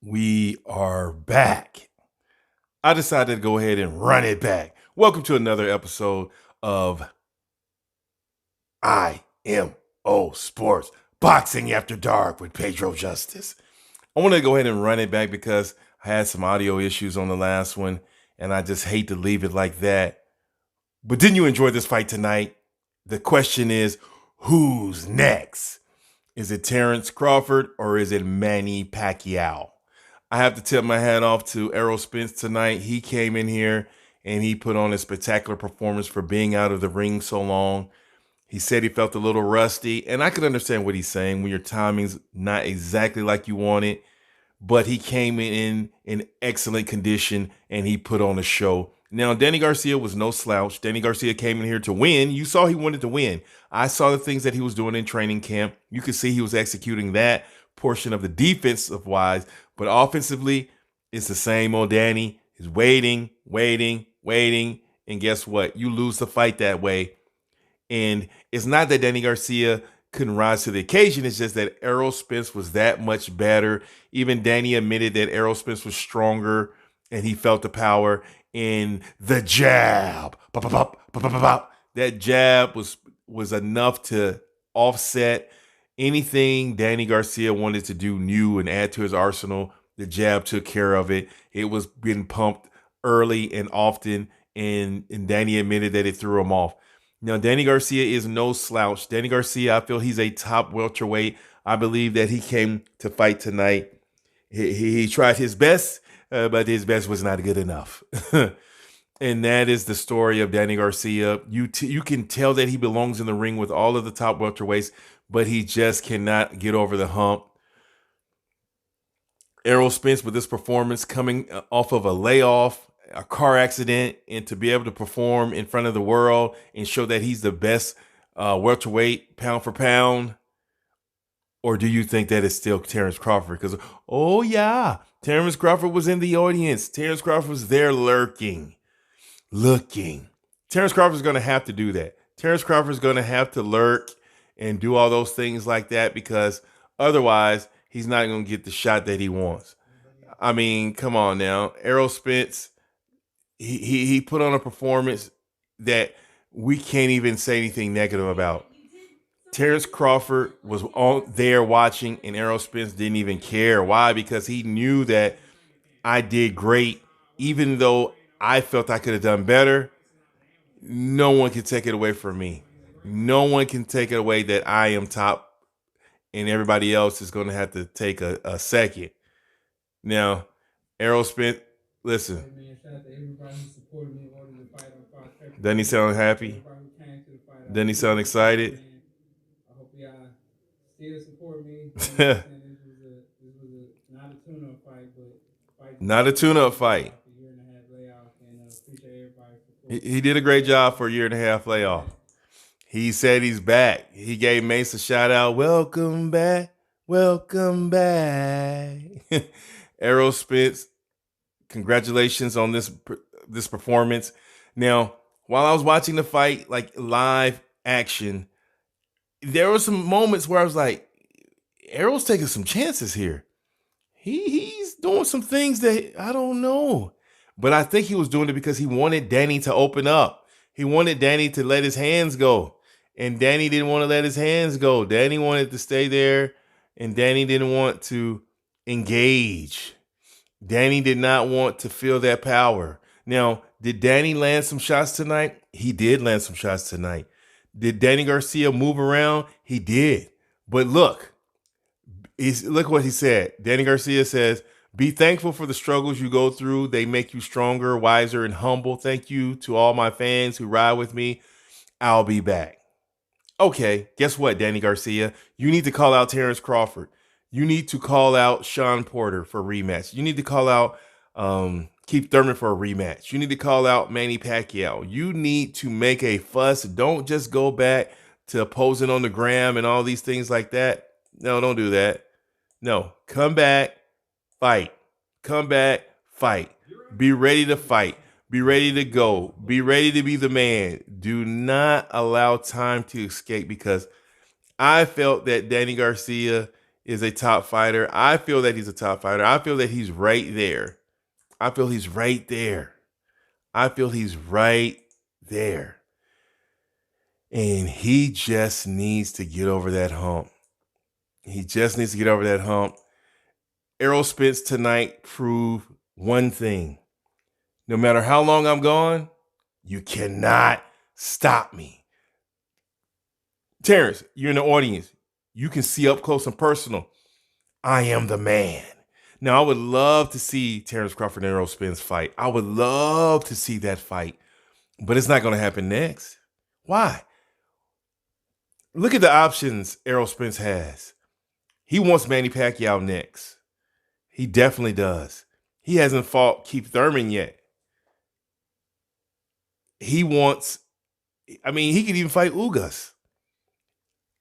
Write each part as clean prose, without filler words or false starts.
We are back. I decided to go ahead and run it back. Welcome to another episode of IMO Sports Boxing After Dark with Pedro Justice. I want to go ahead and run it back because I had some audio issues on the last one, and I just hate to leave it like that. But didn't you enjoy this fight tonight? The question is, who's next? Is it Terrence Crawford or is it Manny Pacquiao? I have to tip my hat off to Errol Spence tonight. He came in here and he put on a spectacular performance for being out of the ring so long. He said he felt a little rusty, and I can understand what he's saying when your timing's not exactly like you want it, but he came in excellent condition and he put on a show. Now, Danny Garcia was no slouch. Danny Garcia came in here to win. You saw he wanted to win. I saw the things that he was doing in training camp. You could see he was executing that portion of the defensive wise, but offensively, it's the same old Danny. He's waiting. And guess what? You lose the fight that way. And it's not that Danny Garcia couldn't rise to the occasion. It's just that Errol Spence was that much better. Even Danny admitted that Errol Spence was stronger and he felt the power in the jab. That jab was enough to offset anything Danny Garcia wanted to do new and add to his arsenal. The jab took care of it. It was being pumped early and often, and Danny admitted that it threw him off. Now, Danny Garcia is no slouch. Danny Garcia, I feel he's a top welterweight. I believe that he came to fight tonight. He tried his best, but his best was not good enough. And that is the story of Danny Garcia. You can tell that he belongs in the ring with all of the top welterweights, but he just cannot get over the hump. Errol Spence with this performance coming off of a layoff, a car accident, and to be able to perform in front of the world and show that he's the best welterweight pound for pound? Or do you think that it's still Terrence Crawford? Because, oh yeah, Terrence Crawford was in the audience. Terrence Crawford was there looking. Terrence Crawford's going to have to do that. Terrence Crawford's going to have to lurk and do all those things like that because otherwise he's not going to get the shot that he wants. I mean, come on now. Errol Spence, he put on a performance that we can't even say anything negative about. Terrence Crawford was on there watching, and Errol Spence didn't even care. Why? Because he knew that I did great, even though I felt I could have done better. No one can take it away from me. No one can take it away that I am top, and everybody else is going to have to take a second. Now, Errol Spence, listen. Doesn't he sound happy? Doesn't he sound excited? Not a tune-up fight. He did a great job for a year and a half layoff. He said he's back. He gave Mace a shout out. Welcome back. Welcome back. Errol Spence, congratulations on this performance. Now, while I was watching the fight, like live action, there were some moments where I was like, Errol's taking some chances here. He's doing some things that I don't know. But I think he was doing it because he wanted Danny to open up. He wanted Danny to let his hands go. And Danny didn't want to let his hands go. Danny wanted to stay there. And Danny didn't want to engage. Danny did not want to feel that power. Now, did Danny land some shots tonight? He did land some shots tonight. Did Danny Garcia move around? He did. But look what he said. Danny Garcia says, be thankful for the struggles you go through. They make you stronger, wiser, and humble. Thank you to all my fans who ride with me. I'll be back. Okay, guess what, Danny Garcia? You need to call out Terrence Crawford. You need to call out Sean Porter for a rematch. You need to call out Keith Thurman for a rematch. You need to call out Manny Pacquiao. You need to make a fuss. Don't just go back to posing on the gram and all these things like that. No, don't do that. No, come back, fight. Come back, fight. Be ready to fight. Be ready to go. Be ready to be the man. Do not allow time to escape because I felt that Danny Garcia is a top fighter. I feel that he's a top fighter. I feel that he's right there. I feel he's right there. I feel he's right there. And he just needs to get over that hump. He just needs to get over that hump. Errol Spence tonight proved one thing. No matter how long I'm gone, you cannot stop me. Terrence, you're in the audience. You can see up close and personal. I am the man. Now, I would love to see Terrence Crawford and Errol Spence fight. I would love to see that fight, but it's not going to happen next. Why? Look at the options Errol Spence has. He wants Manny Pacquiao next. He definitely does. He hasn't fought Keith Thurman yet. He wants, he could even fight Ugas.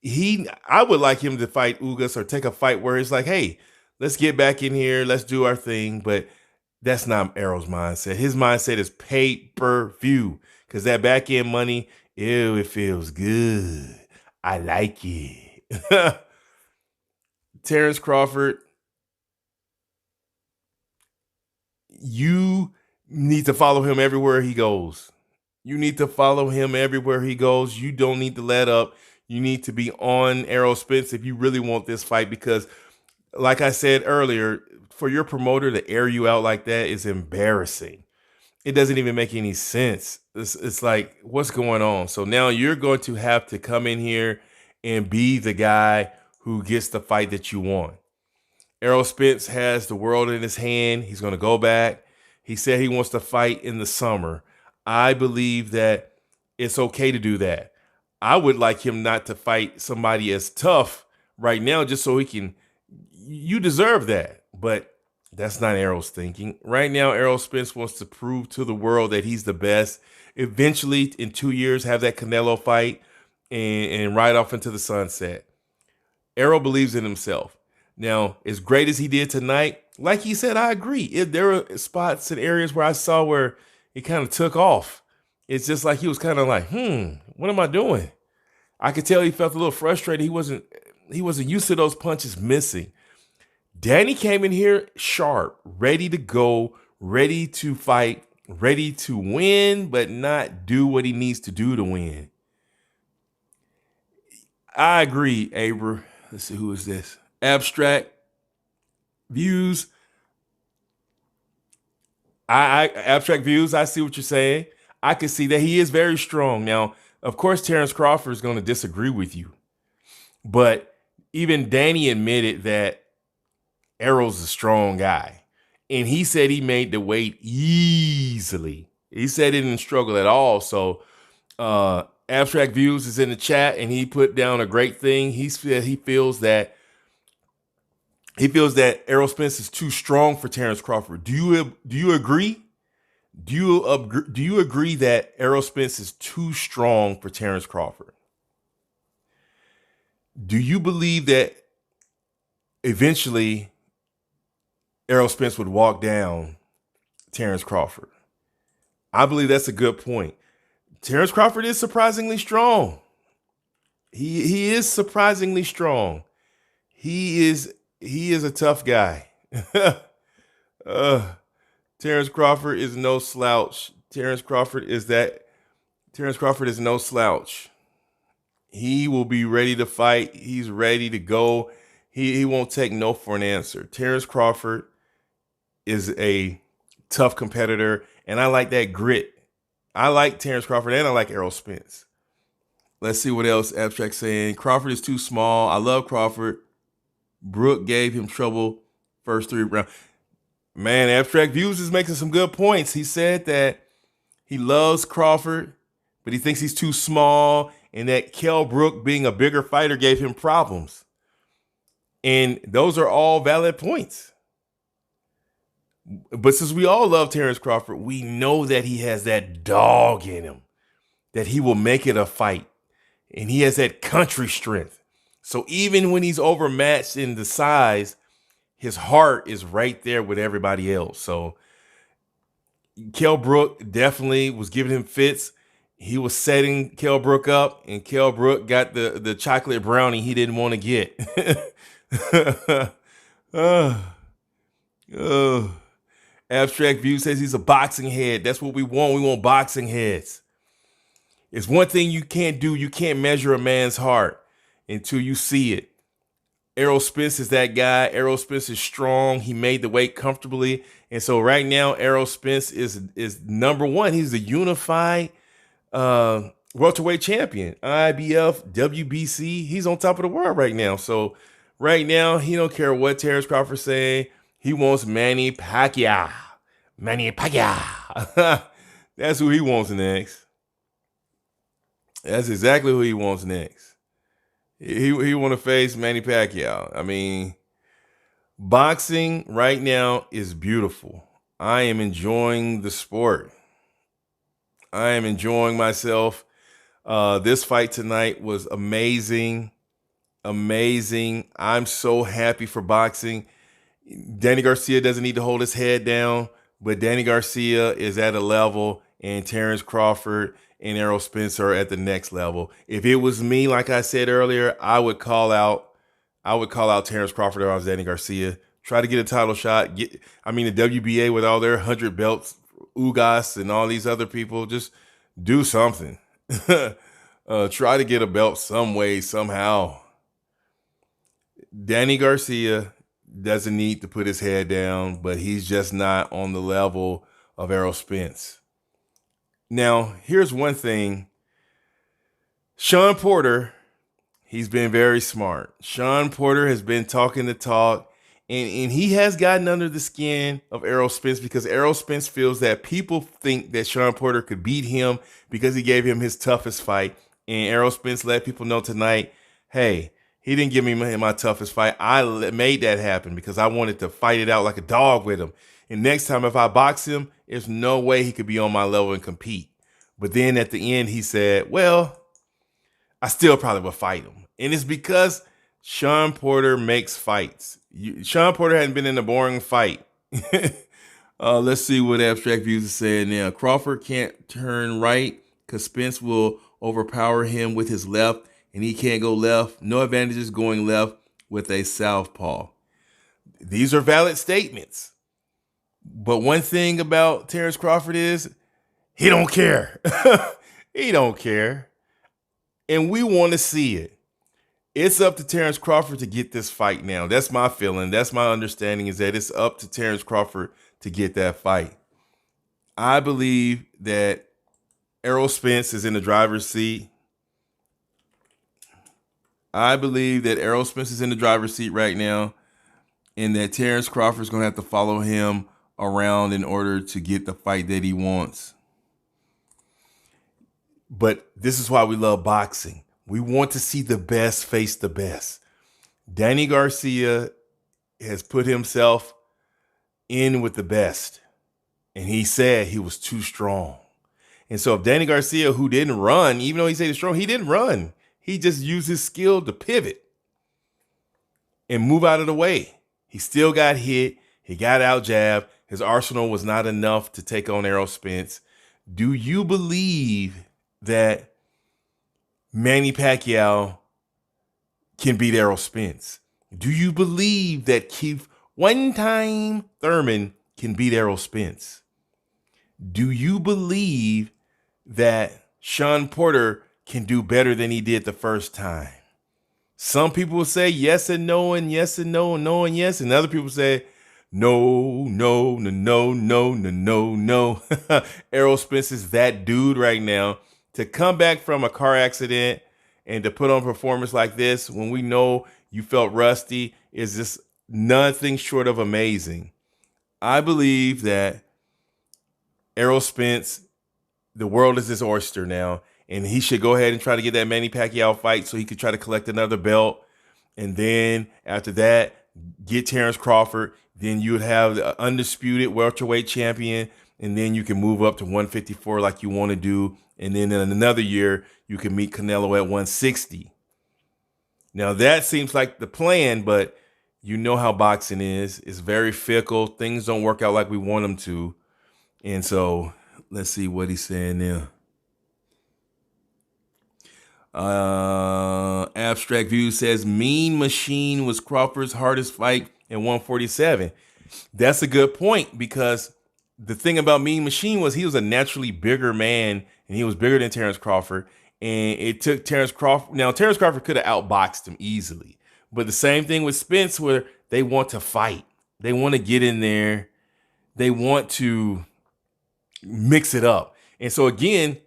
I would like him to fight Ugas or take a fight where it's like, hey, let's get back in here, let's do our thing. But that's not Errol's mindset. His mindset is pay-per-view, because that back end money, ew, it feels good. I like it. Terrence Crawford, you need to follow him everywhere he goes. You need to follow him everywhere he goes. You don't need to let up. You need to be on Errol Spence if you really want this fight, because like I said earlier, for your promoter to air you out like that is embarrassing. It doesn't even make any sense. It's like, what's going on? So now you're going to have to come in here and be the guy who gets the fight that you want. Errol Spence has the world in his hand. He's going to go back. He said he wants to fight in the summer. I believe that it's okay to do that. I would like him not to fight somebody as tough right now just so he can, you deserve that. But that's not Errol's thinking. Right now, Errol Spence wants to prove to the world that he's the best. Eventually, in 2 years, have that Canelo fight and ride off into the sunset. Errol believes in himself. Now, as great as he did tonight, like he said, I agree. There were spots and areas where I saw where he kind of took off. It's just like he was kind of like, what am I doing? I could tell he felt a little frustrated. He wasn't used to those punches missing. Danny came in here sharp, ready to go, ready to fight, ready to win, but not do what he needs to do to win. I agree, Abra. Let's see, who is this? Abstract Views. Abstract Views, I see what you're saying. I can see that he is very strong. Now, of course, Terrence Crawford is going to disagree with you. But even Danny admitted that Errol's a strong guy. And he said he made the weight easily. He said he didn't struggle at all. So Abstract Views is in the chat, and he put down a great thing. He said he feels that Errol Spence is too strong for Terrence Crawford. Do you agree? Do you agree that Errol Spence is too strong for Terrence Crawford? Do you believe that eventually Errol Spence would walk down Terrence Crawford? I believe that's a good point. Terrence Crawford is surprisingly strong. He is surprisingly strong. He is a tough guy. Terrence Crawford is no slouch. Terrence Crawford is no slouch. He will be ready to fight. He's ready to go. He won't take no for an answer. Terrence Crawford is a tough competitor, and I like that grit. I like Terrence Crawford, and I like Errol Spence. Let's see what else Abstract saying. Crawford is too small. I love Crawford. Brooke gave him trouble first 3 rounds. Man, Abstract Views is making some good points. He said that he loves Crawford, but he thinks he's too small, and that Kell Brook being a bigger fighter gave him problems. And those are all valid points. But since we all love Terrence Crawford, we know that he has that dog in him, that he will make it a fight. And he has that country strength. So even when he's overmatched in the size, his heart is right there with everybody else. So Kell Brook definitely was giving him fits. He was setting Kell Brook up, and Kell Brook got the chocolate brownie he didn't want to get. uh, uh. Abstract View says he's a boxing head. That's what we want. We want boxing heads. It's one thing you can't do. You can't measure a man's heart until you see it. Errol Spence is that guy. Errol Spence is strong. He made the weight comfortably. And so right now, Errol Spence is number one. He's the unified welterweight champion. IBF, WBC. He's on top of the world right now. So right now, he don't care what Terrence Crawford's saying. He wants Manny Pacquiao. Manny Pacquiao. That's who he wants next. That's exactly who he wants next. He want to face Manny Pacquiao. I mean, boxing right now is beautiful. I am enjoying the sport. I am enjoying myself. This fight tonight was amazing. Amazing. I'm so happy for boxing. Danny Garcia doesn't need to hold his head down, but Danny Garcia is at a level, and Terrence Crawford and Errol Spence are at the next level. If it was me, like I said earlier, I would call out Terrence Crawford if I was Danny Garcia. Try to get a title shot. The WBA with all their 100 belts, Ugas and all these other people, just do something. Try to get a belt some way, somehow. Danny Garcia doesn't need to put his head down, but he's just not on the level of Errol Spence. Now, here's one thing. Sean Porter, he's been very smart. Sean Porter has been talking the talk, and he has gotten under the skin of Errol Spence because Errol Spence feels that people think that Sean Porter could beat him because he gave him his toughest fight. And Errol Spence let people know tonight, hey, he didn't give me my toughest fight. I made that happen because I wanted to fight it out like a dog with him. And next time, if I box him, there's no way he could be on my level and compete. But then at the end, he said, well, I still probably would fight him. And it's because Sean Porter makes fights. Sean Porter hadn't been in a boring fight. Let's see what Abstract Views is saying now. Crawford can't turn right because Spence will overpower him with his left, and he can't go left. No advantages going left with a southpaw. These are valid statements. But one thing about Terrence Crawford is he don't care. He don't care. And we want to see it. It's up to Terrence Crawford to get this fight now. That's my feeling. That's my understanding, is that it's up to Terrence Crawford to get that fight. I believe that Errol Spence is in the driver's seat. I believe that Errol Spence is in the driver's seat right now, and that Terrence Crawford is going to have to follow him around in order to get the fight that he wants. But this is why we love boxing. We want to see the best face the best. Danny Garcia has put himself in with the best, and he said he was too strong. And so if Danny Garcia, who didn't run, even though he said he's strong, he didn't run. He just used his skill to pivot and move out of the way. He still got hit. He got out jabbed. His arsenal was not enough to take on Errol Spence. Do you believe that Manny Pacquiao can beat Errol Spence? Do you believe that Keith one-time Thurman can beat Errol Spence? Do you believe that Sean Porter can do better than he did the first time? Some people will say yes and no and yes and no and no and yes. And other people say no, no, no, no, no, no, no, no. Errol Spence is that dude right now. To come back from a car accident and to put on a performance like this when we know you felt rusty is just nothing short of amazing. I believe that Errol Spence, the world is his oyster now, and he should go ahead and try to get that Manny Pacquiao fight so he could try to collect another belt. And then after that, get Terrence Crawford. Then you would have the undisputed welterweight champion, and then you can move up to 154 like you want to do. And then in another year, you can meet Canelo at 160. Now, that seems like the plan, but you know how boxing is. It's very fickle. Things don't work out like we want them to. And so let's see what he's saying now. Abstract View says Mean Machine was Crawford's hardest fight in 147. That's a good point, because the thing about Mean Machine was he was a naturally bigger man, and he was bigger than Terrence Crawford. And it took Terrence Crawford. Now, Terrence Crawford could have outboxed him easily. But the same thing with Spence, where they want to fight. They want to get in there. They want to mix it up. And so, again,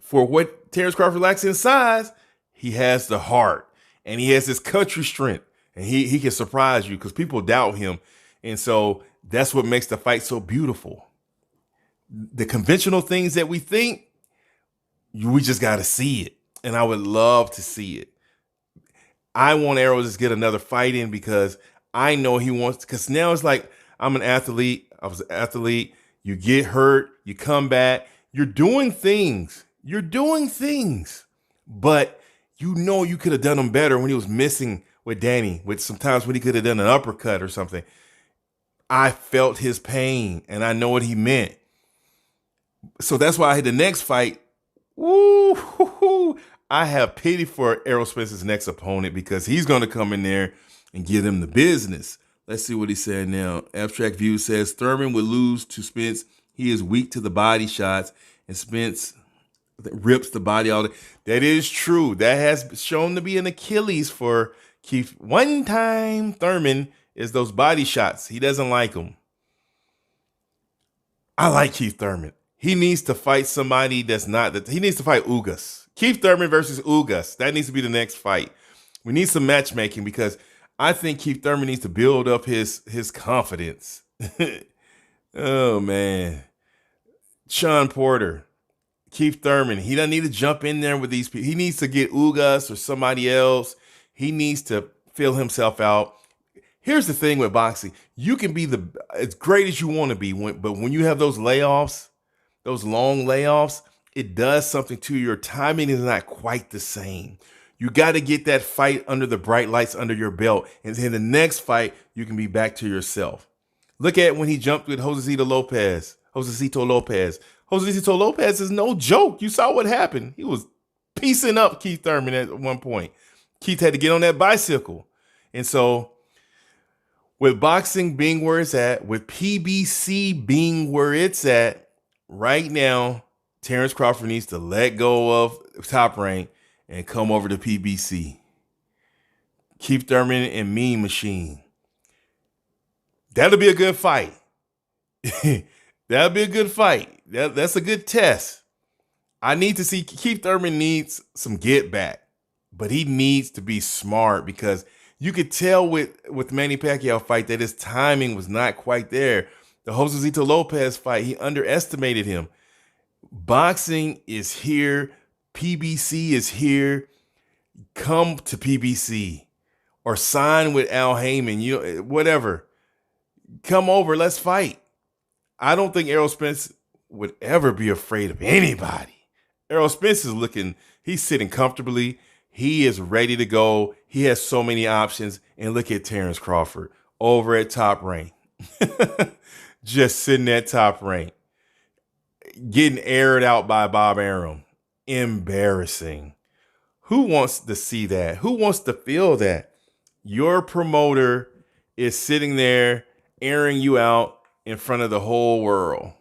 for what Terrence Crawford lacks in size, he has the heart. And he has this country strength. And he can surprise you because people doubt him. And so that's what makes the fight so beautiful. The conventional things that we think, we just got to see it. And I would love to see it. I want Errol to just get another fight in, because I know he wants, because now it's like, I'm an athlete. I was an athlete. You get hurt. You come back. You're doing things. But you know you could have done them better when he was missing with Danny, with sometimes when he could have done an uppercut or something. I felt his pain, and I know what he meant. So that's why I had the next fight. Woo! I have pity for Errol Spence's next opponent, because he's going to come in there and give him the business. Let's see what he said now. Abstract View says Thurman would lose to Spence. He is weak to the body shots, and Spence rips the body out. That is true. That has shown to be an Achilles for Keith. One time Thurman is those body shots. He doesn't like them. I like Keith Thurman. He needs to fight somebody that's not that. He needs to fight Ugas. Keith Thurman versus Ugas. That needs to be the next fight. We need some matchmaking, because I think Keith Thurman needs to build up his confidence. Oh, man. Sean Porter. Keith Thurman, he doesn't need to jump in there with these people. He needs to get Ugas or somebody else. He needs to fill himself out. Here's the thing with boxing. You can be as great as you want to be, but when you have those layoffs, those long layoffs, it does something to your timing. Is not quite the same. You got to get that fight under the bright lights under your belt. And then the next fight, you can be back to yourself. Look at when he jumped with Josecito Lopez. Josecito Lopez is no joke. You saw what happened. He was piecing up Keith Thurman at one point. Keith had to get on that bicycle. And so with boxing being where it's at, with PBC being where it's at right now, Terrence Crawford needs to let go of Top Rank and come over to PBC. Keith Thurman and Mean Machine. That'll be a good fight. That'll be a good fight. That's a good test. I need to see. Keith Thurman needs some get back, but he needs to be smart, because you could tell with Manny Pacquiao fight that his timing was not quite there. The Josecito Lopez fight, he underestimated him. Boxing is here. PBC is here. Come to PBC or sign with Al Heyman. Whatever. Come over. Let's fight. I don't think Errol Spence would ever be afraid of anybody. Errol Spence is he's sitting comfortably. He is ready to go. He has so many options. And look at Terrence Crawford over at Top Rank. Just sitting at Top Rank. Getting aired out by Bob Arum. Embarrassing. Who wants to see that? Who wants to feel that? Your promoter is sitting there airing you out in front of the whole world.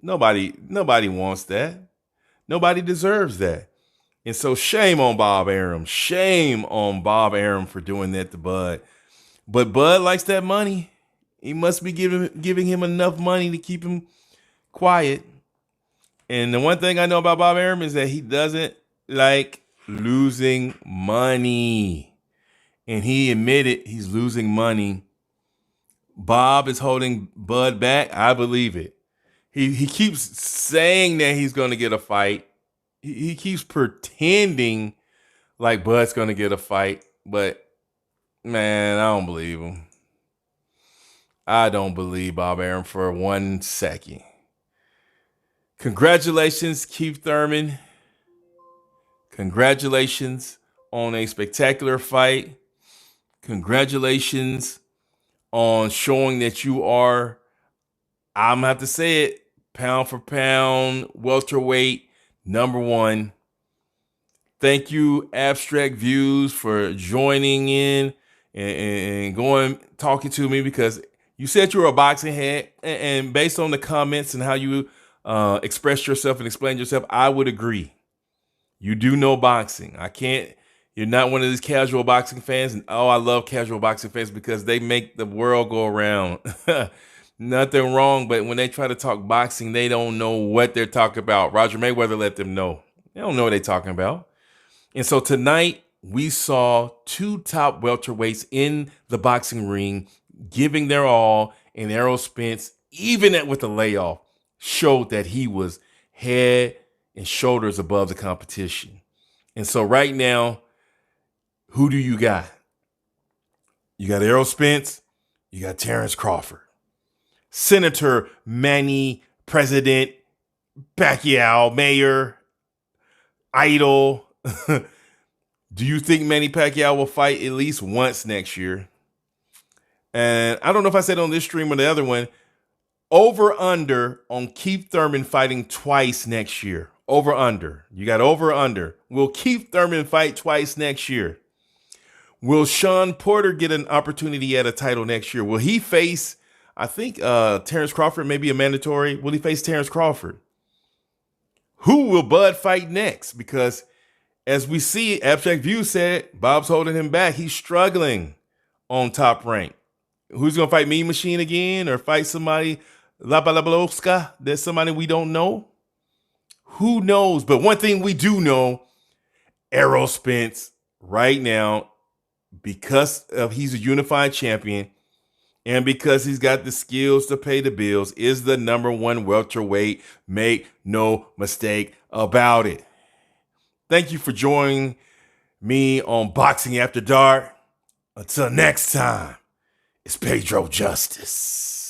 Nobody wants that. Nobody deserves that. And so shame on Bob Arum. Shame on Bob Arum for doing that to Bud. But Bud likes that money. He must be giving him enough money to keep him quiet. And the one thing I know about Bob Arum is that he doesn't like losing money. And he admitted he's losing money. Bob is holding Bud back. I believe it. He keeps saying that he's going to get a fight. He keeps pretending like Bud's going to get a fight. But, man, I don't believe him. I don't believe Bob Arum for 1 second. Congratulations, Keith Thurman. Congratulations on a spectacular fight. Congratulations on showing that you are, I'm going to have to say it, pound for pound, welterweight, number one. Thank you, Abstract Views, for joining in and going talking to me, because you said you were a boxing head, and based on the comments and how you expressed yourself and explained yourself, I would agree. You do know boxing. I can't. You're not one of these casual boxing fans. And oh, I love casual boxing fans because they make the world go around. Nothing wrong, but when they try to talk boxing, they don't know what they're talking about. Roger Mayweather let them know. They don't know what they're talking about. And so tonight we saw two top welterweights in the boxing ring giving their all, and Errol Spence, even with the layoff, showed that he was head and shoulders above the competition. And so right now, who do you got? You got Errol Spence, you got Terrence Crawford. Senator Manny, President Pacquiao, Mayor, Idol. Do you think Manny Pacquiao will fight at least once next year? And I don't know if I said on this stream or the other one, over under on Keith Thurman fighting twice next year. Over under. You got over under. Will Keith Thurman fight twice next year? Will Sean Porter get an opportunity at a title next year? Will he face, I think Terrence Crawford may be a mandatory. Will he face Terrence Crawford? Who will Bud fight next? Because as we see, Abstract View said, Bob's holding him back. He's struggling on Top Rank. Who's going to fight Mean Machine again, or fight somebody, Labalabaloska, that's somebody we don't know? Who knows? But one thing we do know, Errol Spence right now, because of he's a unified champion and because he's got the skills to pay the bills, is the #1 welterweight. Make no mistake about it. Thank you for joining me on Boxing After Dark. Until next time, it's Pedro Justice.